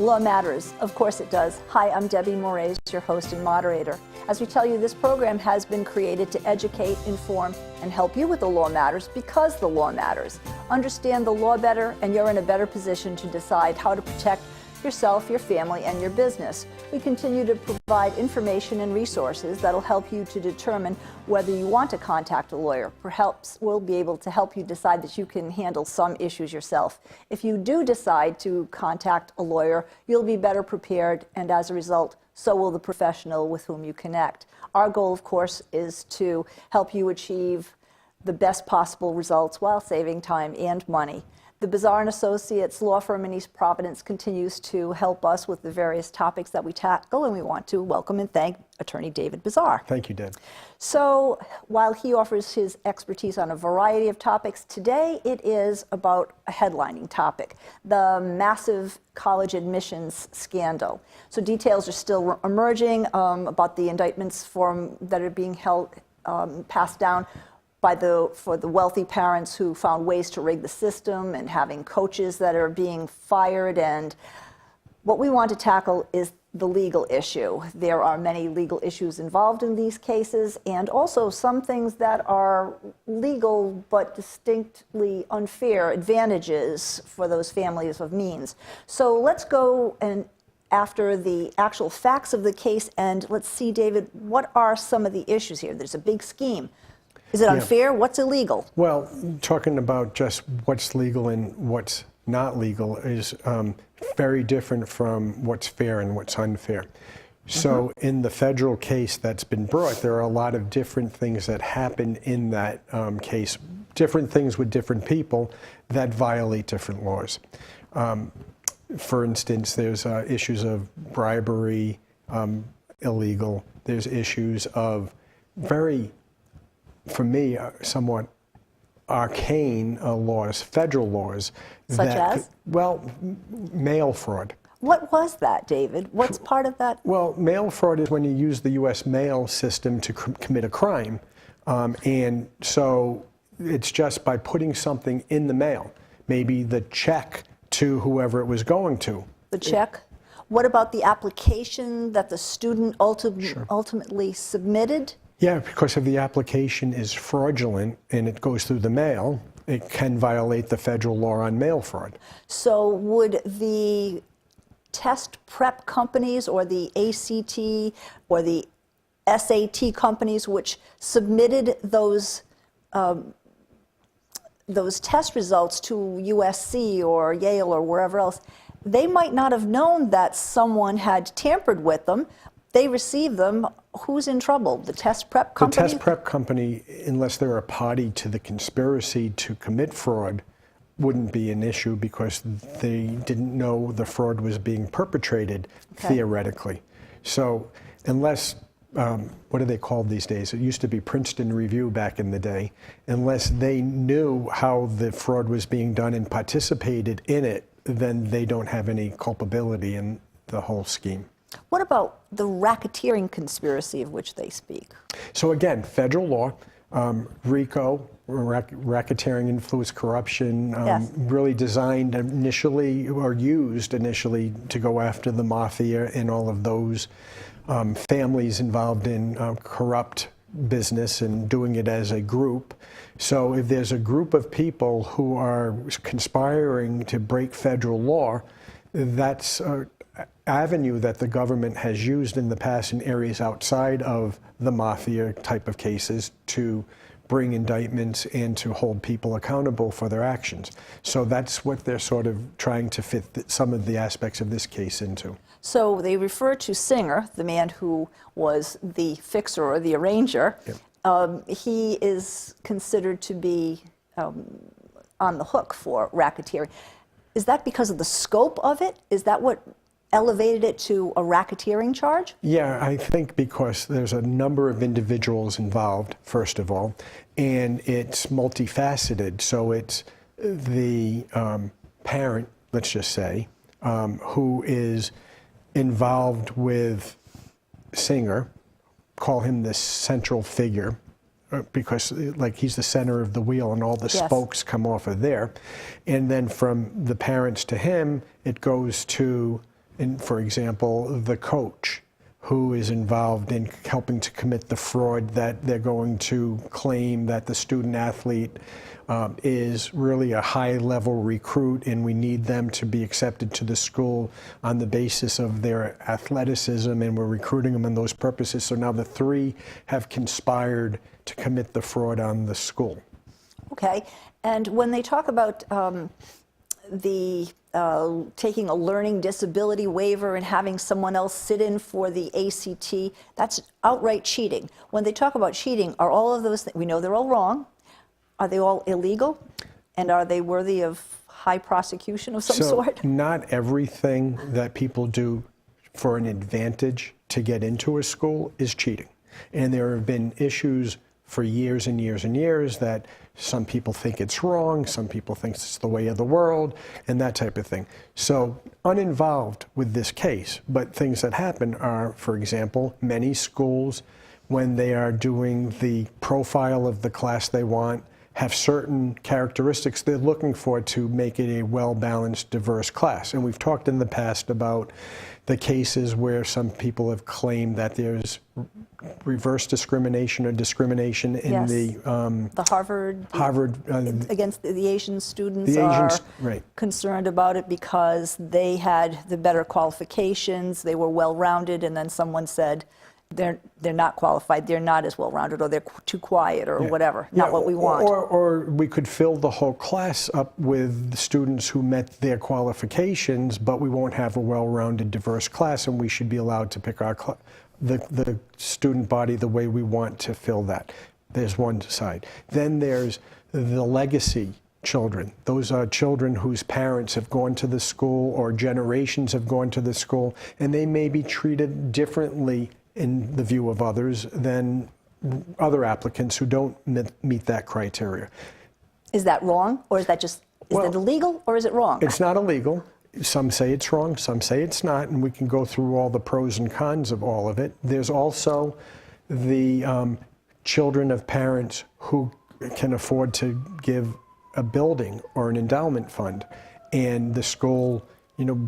law matters. Of course it does. Hi, I'm Debbie Moraes, your host and moderator. As we tell you, this program has been created to educate, inform, and help you with the law matters because the law matters. Understand the law better, and you're in a better position to decide how to protect yourself, your family, and your business. We continue to provide information and resources that'll help you to determine whether you want to contact a lawyer. Perhaps we'll be able to help you decide that you can handle some issues yourself. If you do decide to contact a lawyer, you'll be better prepared, and as a result, so will the professional with whom you connect. Our goal, of course, is to help you achieve the best possible results while saving time and money. The Bazar and Associates law firm in East Providence continues to help us with the various topics that we tackle, and we want to welcome and thank Attorney David Bazar. Thank you, Deb. So, while he offers his expertise on a variety of topics, today it is about a headlining topic, the massive college admissions scandal. So details are still emerging about the indictments that are being passed down for the wealthy parents who found ways to rig the system and having coaches that are being fired. And what we want to tackle is the legal issue. There are many legal issues involved in these cases, and also some things that are legal but distinctly unfair advantages for those families of means. So let's go after the actual facts of the case, and let's see, David, what are some of the issues here? There's a big scheme. Is it unfair? What's illegal? Well, talking about just what's legal and what's not legal is very different from what's fair and what's unfair. So in the federal case that's been brought, there are a lot of different things that happen in that case, different things with different people that violate different laws. For instance, there's issues of bribery, illegal. There's issues of for me, somewhat arcane laws, federal laws. Such as? Well, mail fraud. What was that, David? What's part of that? Well, mail fraud is when you use the U.S. mail system to commit a crime. And so it's just by putting something in the mail, maybe the check to whoever it was going to. The check? What about the application that the student ultimately submitted? Yeah, because if the application is fraudulent and it goes through the mail, it can violate the federal law on mail fraud. So would the test prep companies or the ACT or the SAT companies which submitted those test results to USC or Yale or wherever else, they might not have known that someone had tampered with them. They receive them. Who's in trouble? The test prep company? The test prep company, unless they're a party to the conspiracy to commit fraud, wouldn't be an issue because they didn't know the fraud was being perpetrated, theoretically. So unless, what are they called these days? It used to be Princeton Review back in the day. Unless they knew how the fraud was being done and participated in it, then they don't have any culpability in the whole scheme. What about the racketeering conspiracy of which they speak? So again, federal law, RICO, racketeering, influence, corruption, really designed initially or used initially to go after the mafia and all of those families involved in corrupt business and doing it as a group. So if there's a group of people who are conspiring to break federal law, that's avenue that the government has used in the past in areas outside of the mafia type of cases to bring indictments and to hold people accountable for their actions. So that's what they're sort of trying to fit some of the aspects of this case into. So they refer to Singer, the man who was the fixer or the arranger. Yep. He is considered to be on the hook for racketeering. Is that because of the scope of it? Is that what elevated it to a racketeering charge? Yeah, I think because there's a number of individuals involved, first of all, and it's multifaceted. So it's the parent, let's just say, who is involved with Singer, call him the central figure, because like he's the center of the wheel and all the spokes come off of there. And then from the parents to him, it goes to and for example, the coach who is involved in helping to commit the fraud, that they're going to claim that the student athlete is really a high-level recruit and we need them to be accepted to the school on the basis of their athleticism, and we're recruiting them in those purposes. So now the three have conspired to commit the fraud on the school. Okay. And when they talk about taking a learning disability waiver and having someone else sit in for the ACT, that's outright cheating. When they talk about cheating, are all of those things, we know they're all wrong, are they all illegal? And are they worthy of high prosecution of some sort? Not everything that people do for an advantage to get into a school is cheating. And there have been issues for years and years and years that some people think it's wrong, some people think it's the way of the world, and that type of thing. So uninvolved with this case, but things that happen are, for example, many schools, when they are doing the profile of the class they want, have certain characteristics they're looking for to make it a well-balanced, diverse class. And we've talked in the past about the cases where some people have claimed that there's reverse discrimination or discrimination in the Harvard against the Asian students concerned about it because they had the better qualifications, they were well-rounded, and then someone said they're not qualified, they're not as well-rounded, or they're too quiet, or whatever, not what we want. Or we could fill the whole class up with students who met their qualifications, but we won't have a well-rounded, diverse class, and we should be allowed to pick our the student body the way we want to fill that. There's one side. Then there's the legacy children. Those are children whose parents have gone to the school or generations have gone to the school, and they may be treated differently in the view of others than other applicants who don't meet that criteria. Is that wrong, or is that just, is it illegal, or is it wrong? It's not illegal. Some say it's wrong, some say it's not, and we can go through all the pros and cons of all of it. There's also the children of parents who can afford to give a building or an endowment fund, and the school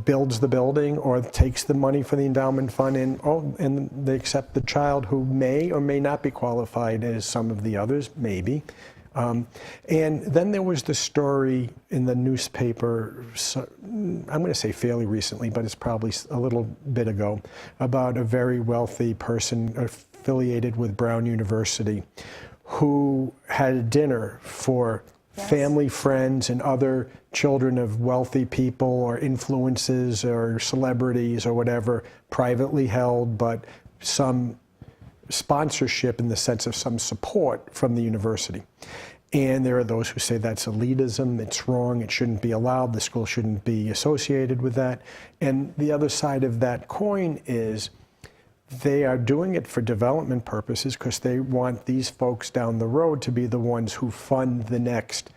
builds the building or takes the money for the endowment fund, and they accept the child who may or may not be qualified as some of the others, maybe. And then there was the story in the newspaper, I'm going to say fairly recently, but it's probably a little bit ago, about a very wealthy person affiliated with Brown University who had dinner for family, friends, and other children of wealthy people or influences or celebrities or whatever, privately held, but some sponsorship in the sense of some support from the university. And there are those who say that's elitism, it's wrong, it shouldn't be allowed, the school shouldn't be associated with that. And the other side of that coin is they are doing it for development purposes because they want these folks down the road to be the ones who fund the next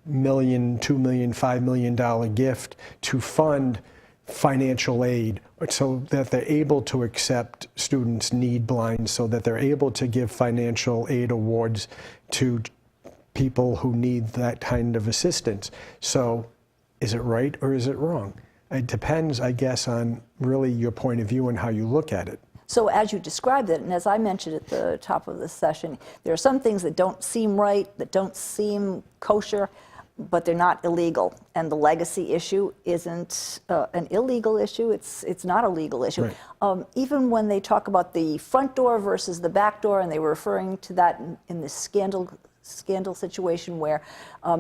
$1 million, $2 million, $5 million gift to fund financial aid so that they're able to accept students need blind, so that they're able to give financial aid awards to people who need that kind of assistance. So is it right or is it wrong? It depends, I guess, on really your point of view and how you look at it. So as you described it, and as I mentioned at the top of the session, there are some things that don't seem right, that don't seem kosher, but they're not illegal. And the legacy issue isn't an illegal issue, it's not a legal issue. Right. Even when they talk about the front door versus the back door, and they were referring to that in this scandal situation where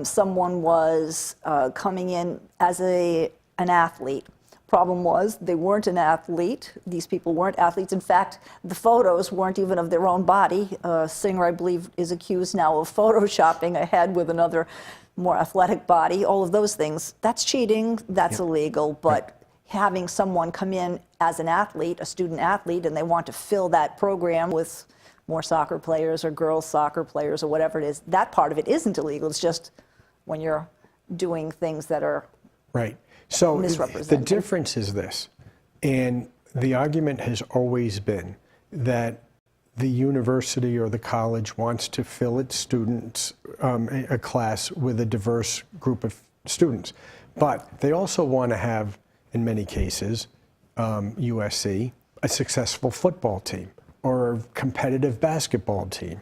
someone was coming in as an athlete. Problem was, they weren't an athlete. These people weren't athletes. In fact, the photos weren't even of their own body. Singer, I believe, is accused now of photoshopping a head with another more athletic body. All of those things, that's cheating, that's illegal. But having someone come in as an athlete, a student athlete, and they want to fill that program with more soccer players or girls soccer players or whatever it is, that part of it isn't illegal. It's just when you're doing things that are So the difference is this, and the argument has always been that the university or the college wants to fill its students, a class with a diverse group of students. But they also want to have, in many cases, USC a successful football team, or a competitive basketball team,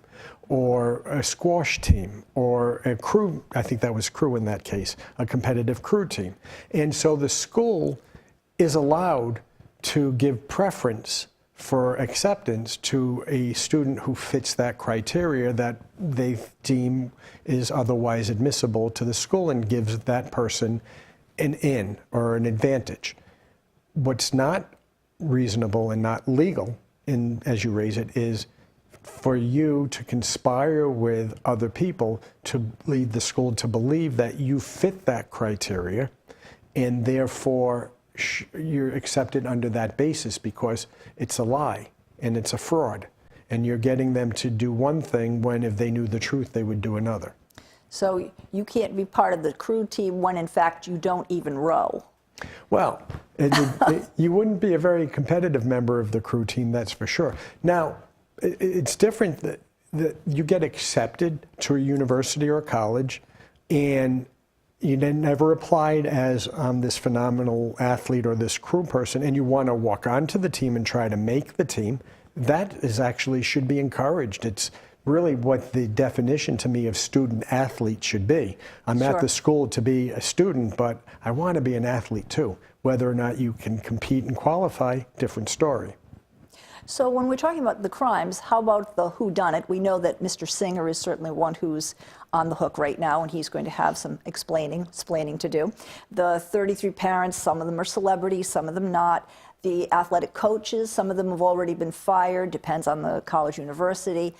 or a squash team, or a crew, I think that was crew in that case, a competitive crew team. And so the school is allowed to give preference for acceptance to a student who fits that criteria that they deem is otherwise admissible to the school, and gives that person an in or an advantage. What's not reasonable and not legal, as you raise it, is for you to conspire with other people to lead the school to believe that you fit that criteria, and therefore you're accepted under that basis, because it's a lie and it's a fraud, and you're getting them to do one thing when, if they knew the truth, they would do another. So you can't be part of the crew team when in fact you don't even row. Well, you wouldn't be a very competitive member of the crew team, that's for sure. Now, it's different that you get accepted to a university or a college, and you never applied as this phenomenal athlete or this crew person, and you want to walk onto the team and try to make the team. That is actually should be encouraged. It's really what the definition to me of student athlete should be. I'm Sure. at the school to be a student, but I want to be an athlete too. Whether or not you can compete and qualify, different story. So when we're talking about the crimes, how about the whodunit? We know that Mr. Singer is certainly one who's on the hook right now, and he's going to have some explaining to do. The 33 parents, some of them are celebrities, some of them not. The athletic coaches, some of them have already been fired, depends on the college, university.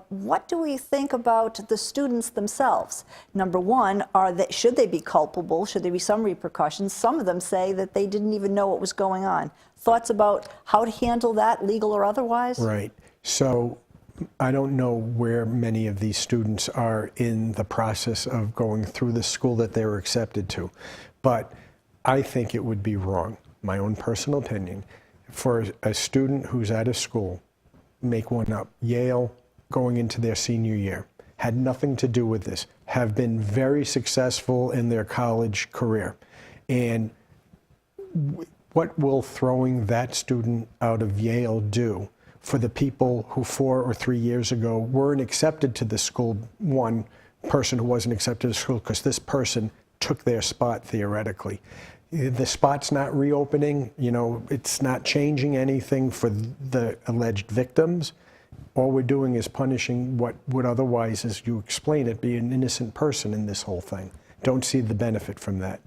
What do we think about the students themselves? Number one, should they be culpable? Should there be some repercussions? Some of them say that they didn't even know what was going on. Thoughts about how to handle that, legal or otherwise? Right. So I don't know where many of these students are in the process of going through the school that they were accepted to, but I think it would be wrong, my own personal opinion, for a student who's at a school, make one up, Yale, going into their senior year, had nothing to do with this, have been very successful in their college career. And what will throwing that student out of Yale do for the people who 4 or 3 years ago weren't accepted to the school? One person who wasn't accepted to the school because this person took their spot theoretically. The spot's not reopening, it's not changing anything for the alleged victims. All we're doing is punishing what would otherwise, as you explain it, be an innocent person in this whole thing. Don't see the benefit from that.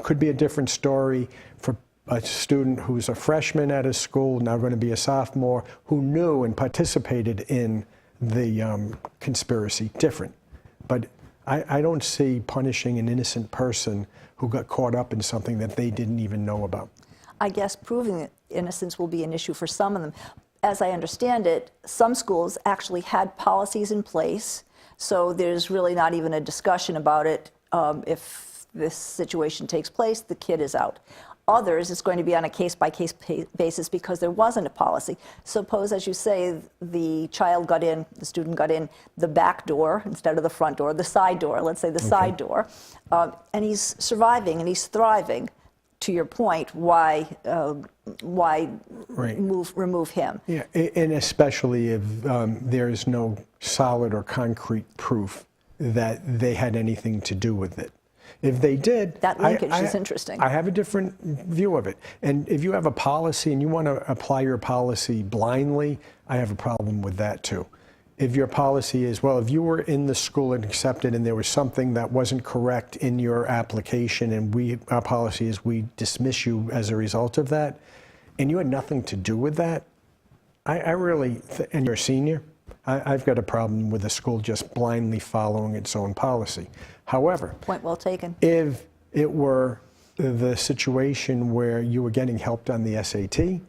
Could be a different story for a student who's a freshman at a school, now going to be a sophomore, who knew and participated in the conspiracy. Different. But I don't see punishing an innocent person who got caught up in something that they didn't even know about. I guess proving innocence will be an issue for some of them. As I understand it, some schools actually had policies in place, so there's really not even a discussion about it. If this situation takes place, the kid is out. Others, it's going to be on a case-by-case basis because there wasn't a policy. Suppose, as you say, the student got in the back door instead of the front door, the side door, let's say the side door, and he's surviving and he's thriving. To your point, why Right. remove him? Yeah, and especially if there is no solid or concrete proof that they had anything to do with it. If they did, that linkage is interesting. I have a different view of it. And if you have a policy and you want to apply your policy blindly, I have a problem with that too. If your policy is, well, if you were in the school and accepted and there was something that wasn't correct in your application, and our policy is we dismiss you as a result of that, and you had nothing to do with that, I really, and you're a senior, I've got a problem with the school just blindly following its own policy. However, point well taken. If it were the situation where you were getting help on the SAT,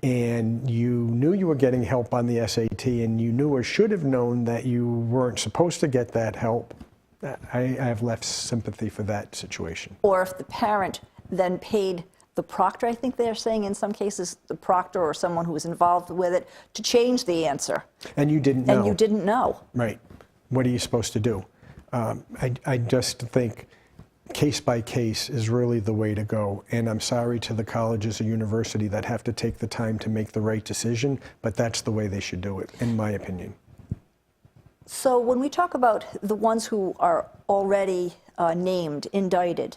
and you knew you were getting help on the SAT, and you knew or should have known that you weren't supposed to get that help, I have less sympathy for that situation. Or if the parent then paid the proctor, I think they're saying in some cases, the proctor or someone who was involved with it, to change the answer. And you didn't know. And you didn't know. Right. What are you supposed to do? I just think case by case is really the way to go. And I'm sorry to the colleges or university that have to take the time to make the right decision, but that's the way they should do it, in my opinion. So when we talk about the ones who are already named, indicted,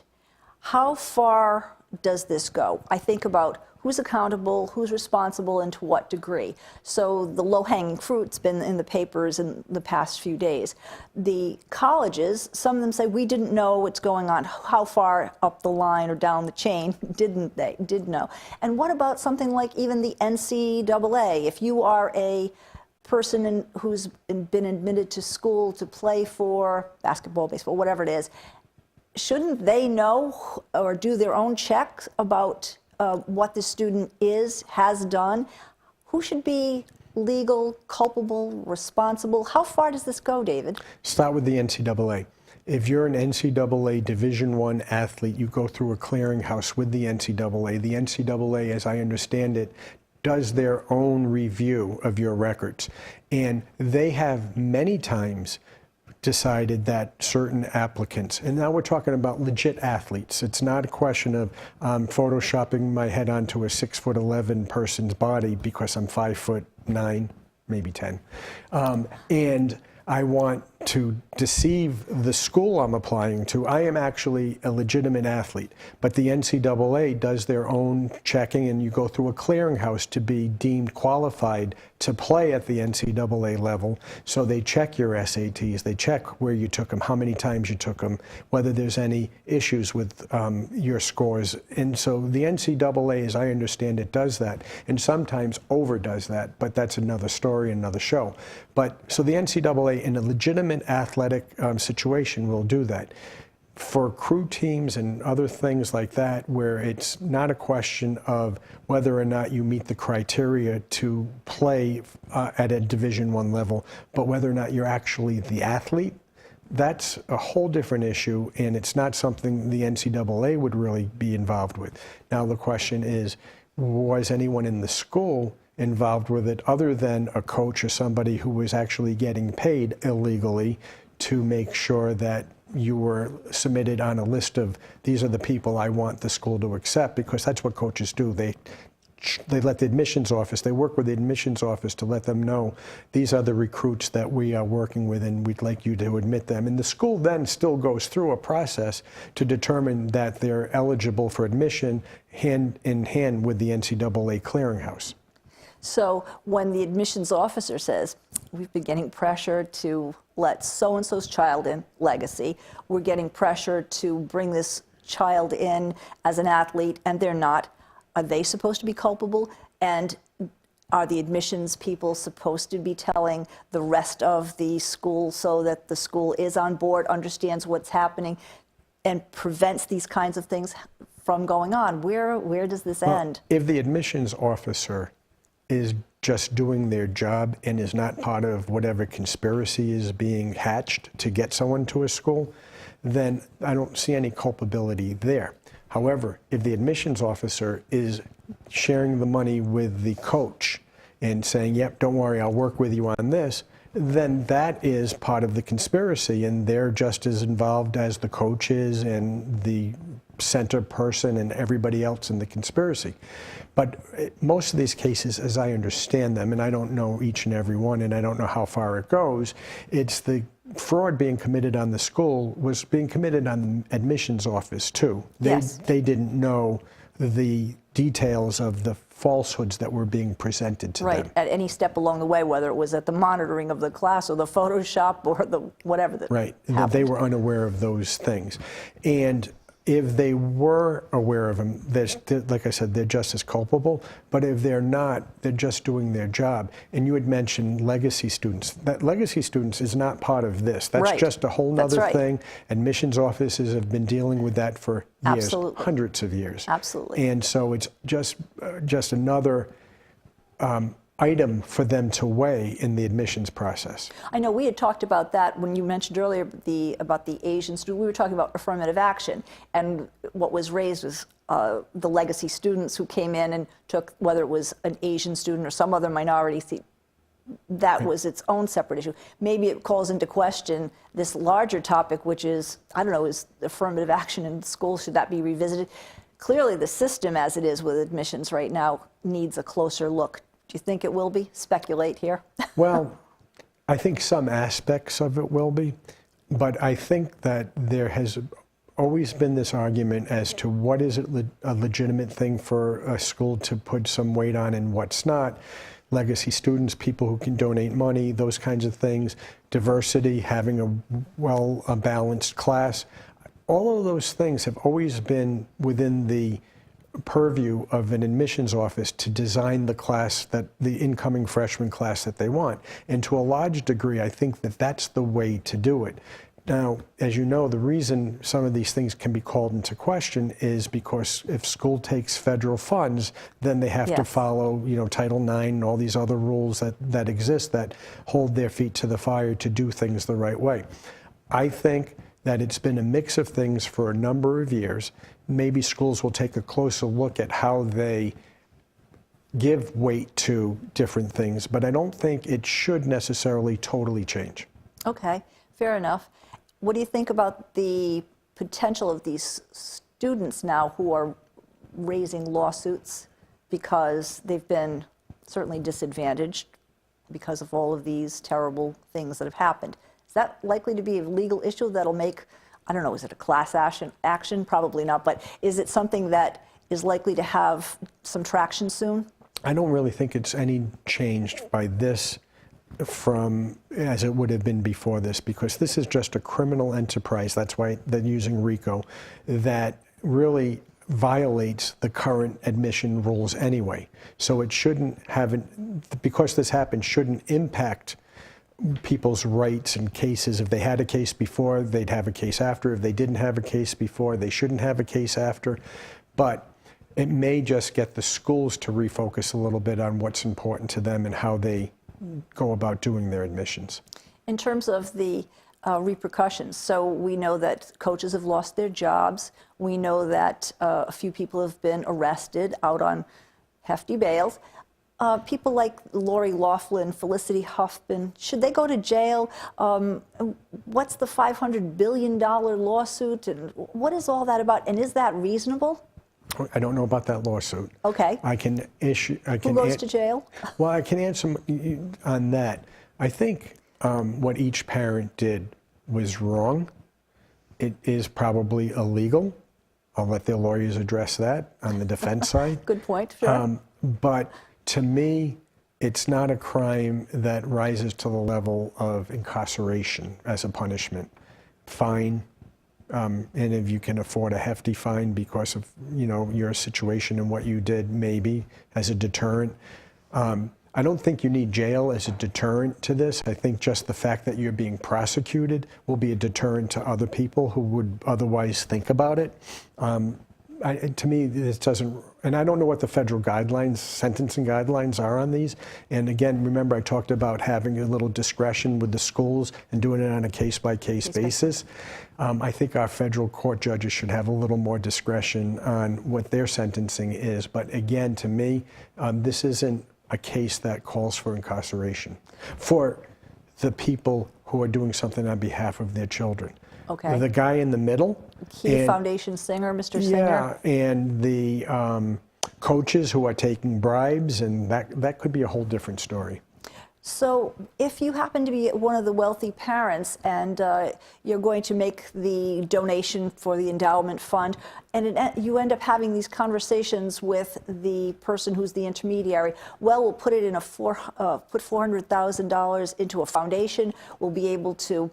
how far does this go? I think about who's accountable, who's responsible, and to what degree. So the low-hanging fruit's been in the papers in the past few days. The colleges, some of them say, we didn't know what's going on. How far up the line or down the chain didn't they? Did know. And what about something like even the NCAA? If you are a person who's been admitted to school to play for basketball, baseball, whatever it is, shouldn't they know or do their own checks about what the student has done? Who should be legal, culpable, responsible? How far does this go, David? Start with the NCAA. If you're an NCAA Division I athlete, you go through a clearinghouse with the NCAA. The NCAA, as I understand it, does their own review of your records. And they have many times decided that certain applicants, and now we're talking about legit athletes. It's not a question of photoshopping my head onto a 6'11" person's body because I'm 5'9", maybe 10. And I want to deceive the school I'm applying to. I am actually a legitimate athlete, but the NCAA does their own checking, and you go through a clearinghouse to be deemed qualified to play at the NCAA level. So they check your SATs, they check where you took them, how many times you took them, whether there's any issues with your scores. And so the NCAA, as I understand it, does that, and sometimes overdoes that, but that's another story, another show. But so the NCAA, in a legitimate athletic situation, will do that. For crew teams and other things like that, where it's not a question of whether or not you meet the criteria to play at a Division I level, but whether or not you're actually the athlete, that's a whole different issue, and it's not something the NCAA would really be involved with. Now the question is, was anyone in the school involved with it other than a coach or somebody who was actually getting paid illegally to make sure that you were submitted on a list of, these are the people I want the school to accept, because that's what coaches do. They let the admissions office, they work with the admissions office to let them know, these are the recruits that we are working with and we'd like you to admit them. And the school then still goes through a process to determine that they're eligible for admission hand in hand with the NCAA clearinghouse. So when the admissions officer says, we've been getting pressure to let so-and-so's child in, legacy, we're getting pressure to bring this child in as an athlete, and they're not, are they supposed to be culpable? And are the admissions people supposed to be telling the rest of the school so that the school is on board, understands what's happening, and prevents these kinds of things from going on? Where does this end? If the admissions officer is just doing their job and is not part of whatever conspiracy is being hatched to get someone to a school, then I don't see any culpability there. However, if the admissions officer is sharing the money with the coach and saying, yep, don't worry, I'll work with you on this, then that is part of the conspiracy, and they're just as involved as the coach is and the center person and everybody else in the conspiracy. But most of these cases, as I understand them, and I don't know each and every one, and I don't know how far it goes, it's the fraud being committed on the school was being committed on the admissions office too. They didn't know the details of the falsehoods that were being presented to them. Right, at any step along the way, whether it was at the monitoring of the class or the Photoshop or the whatever that happened. They were unaware of those things. And if they were aware of them, like I said, they're just as culpable. But if they're not, they're just doing their job. And you had mentioned legacy students. That legacy students is not part of this. That's just a whole other thing. Admissions offices have been dealing with that for years, hundreds of years. Absolutely. And so it's just another item for them to weigh in the admissions process. I know we had talked about that when you mentioned earlier about the Asian student. We were talking about affirmative action, and what was raised was the legacy students who came in and took, whether it was an Asian student or some other minority that was its own separate issue. Maybe it calls into question this larger topic, which is, I don't know, is affirmative action in schools, should that be revisited? Clearly, the system as it is with admissions right now needs a closer look. Do you think it will be? Speculate here. Well, I think some aspects of it will be, but I think that there has always been this argument as to what is a legitimate thing for a school to put some weight on and what's not. Legacy students, people who can donate money, those kinds of things, diversity, having a balanced class. All of those things have always been within the purview of an admissions office to design the class, that the incoming freshman class that they want. And to a large degree, I think that that's the way to do it. Now, as you know, the reason some of these things can be called into question is because if school takes federal funds, then they have to follow, Title IX and all these other rules that exist that hold their feet to the fire to do things the right way. I think that it's been a mix of things for a number of years. Maybe schools will take a closer look at how they give weight to different things, but I don't think it should necessarily totally change. Okay, fair enough. What do you think about the potential of these students now who are raising lawsuits because they've been certainly disadvantaged because of all of these terrible things that have happened? Is that likely to be a legal issue that'll make, I don't know, is it a class action? Probably not, but is it something that is likely to have some traction soon? I don't really think it's any changed by this from as it would have been before this, because this is just a criminal enterprise. That's why they're using RICO, that really violates the current admission rules anyway. So it shouldn't have, because this happened, shouldn't impact people's rights and cases. If they had a case before, they'd have a case after. If they didn't have a case before, they shouldn't have a case after. But it may just get the schools to refocus a little bit on what's important to them and how they go about doing their admissions. In terms of the repercussions, so we know that coaches have lost their jobs. We know that a few people have been arrested out on hefty bails. People like Lori Loughlin, Felicity Huffman, should they go to jail? What's the $500 billion lawsuit? And what is all that about? And is that reasonable? I don't know about that lawsuit. Okay. Who goes to jail? Well, I can answer on that. I think what each parent did was wrong. It is probably illegal. I'll let their lawyers address that on the defense side. Good point, sure. But to me, it's not a crime that rises to the level of incarceration as a punishment. Fine. And if you can afford a hefty fine because of your situation and what you did, maybe as a deterrent. I don't think you need jail as a deterrent to this. I think just the fact that you're being prosecuted will be a deterrent to other people who would otherwise think about it. To me, this doesn't, and I don't know what the federal guidelines, sentencing guidelines are on these. And again, remember I talked about having a little discretion with the schools and doing it on a case-by-case basis. I think our federal court judges should have a little more discretion on what their sentencing is. But again, to me, this isn't a case that calls for incarceration for the people who are doing something on behalf of their children. Okay. The guy in the middle. Key Foundation Singer, Mr. Singer. Yeah, and the coaches who are taking bribes, and that could be a whole different story. So if you happen to be one of the wealthy parents and you're going to make the donation for the endowment fund, and you end up having these conversations with the person who's the intermediary, well, we'll put it in put $400,000 into a foundation. We'll be able to,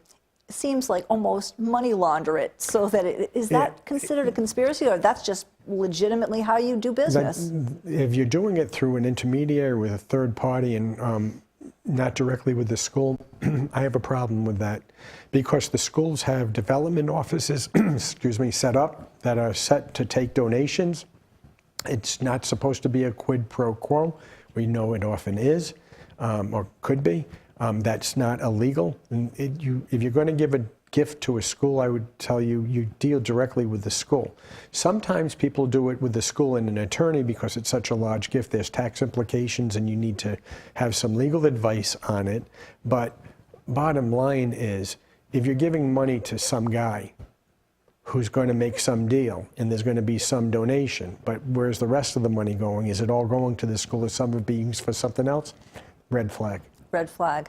it seems like almost money launder it, so that is that considered a conspiracy, or that's just legitimately how you do business? If you're doing it through an intermediary with a third party and not directly with the school, I have a problem with that, because the schools have development offices excuse me, set up that are set to take donations. It's not supposed to be a quid pro quo. We know it often is, or could be. That's not illegal. And if you're going to give a gift to a school, I would tell you, you deal directly with the school. Sometimes people do it with the school and an attorney because it's such a large gift. There's tax implications and you need to have some legal advice on it. But bottom line is, if you're giving money to some guy who's going to make some deal and there's going to be some donation, but where's the rest of the money going? Is it all going to the school or some of it being for something else? Red flag. Red flag.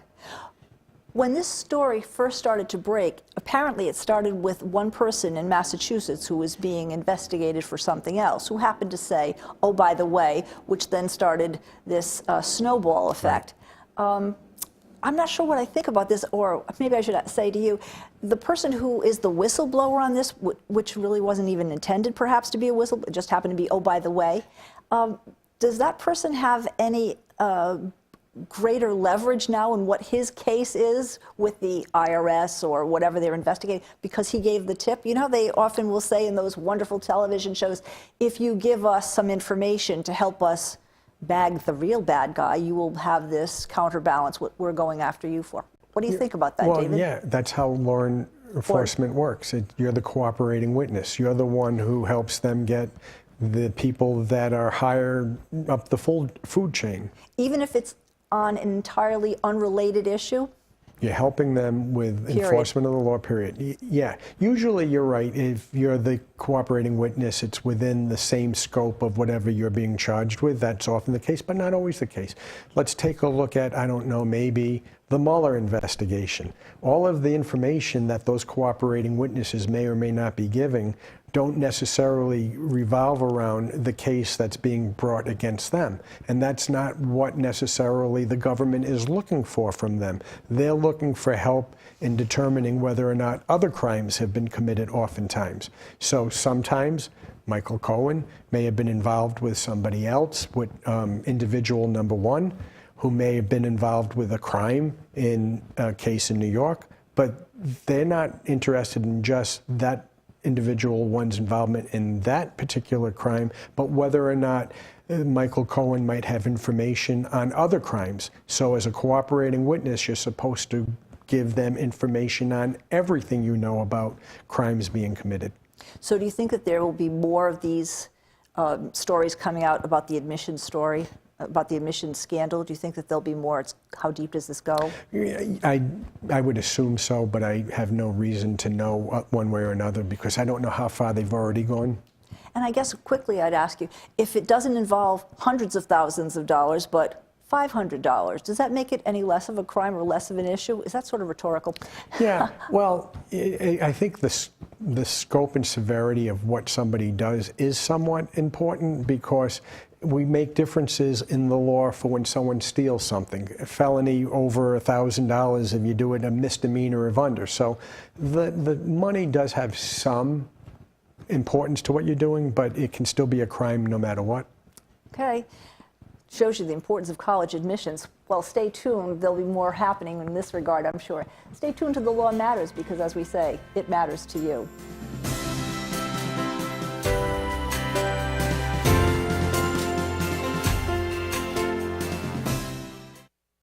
When this story first started to break, apparently it started with one person in Massachusetts who was being investigated for something else, who happened to say, oh, by the way, which then started this snowball effect. Right. I'm not sure what I think about this, or maybe I should say to you, the person who is the whistleblower on this, which really wasn't even intended perhaps to be a whistleblower, it just happened to be, oh, by the way, does that person have any greater leverage now in what his case is with the IRS or whatever they're investigating because he gave the tip? You know, they often will say in those wonderful television shows, if you give us some information to help us bag the real bad guy, you will have this counterbalance what we're going after you for. What do you think about that, David? Well, yeah, that's how law enforcement works. You're the cooperating witness. You're the one who helps them get the people that are higher up the food chain. Even if it's on an entirely unrelated issue? You're helping them with enforcement of the law, period. Yeah, usually you're right. If you're the cooperating witness, it's within the same scope of whatever you're being charged with. That's often the case, but not always the case. Let's take a look at, I don't know, maybe the Mueller investigation. All of the information that those cooperating witnesses may or may not be giving don't necessarily revolve around the case that's being brought against them. And that's not what necessarily the government is looking for from them. They're looking for help in determining whether or not other crimes have been committed oftentimes. So sometimes Michael Cohen may have been involved with somebody else, with individual number one, who may have been involved with a crime in a case in New York, but they're not interested in just that individual one's involvement in that particular crime, but whether or not Michael Cohen might have information on other crimes. So as a cooperating witness, you're supposed to give them information on everything you know about crimes being committed. So do you think that there will be more of these stories coming out about the admission story, about the admission scandal? Do you think that there'll be more? How deep does this go? I would assume so, but I have no reason to know one way or another because I don't know how far they've already gone. And I guess quickly I'd ask you, if it doesn't involve hundreds of thousands of dollars, but $500, does that make it any less of a crime or less of an issue? Is that sort of rhetorical? Yeah, well, I think the scope and severity of what somebody does is somewhat important because we make differences in the law for when someone steals something. A felony over $1,000 if you do it a misdemeanor of under. So the money does have some importance to what you're doing, but it can still be a crime no matter what. Okay. Shows you the importance of college admissions. Well, stay tuned. There'll be more happening in this regard, I'm sure. Stay tuned to The Law Matters because, as we say, it matters to you.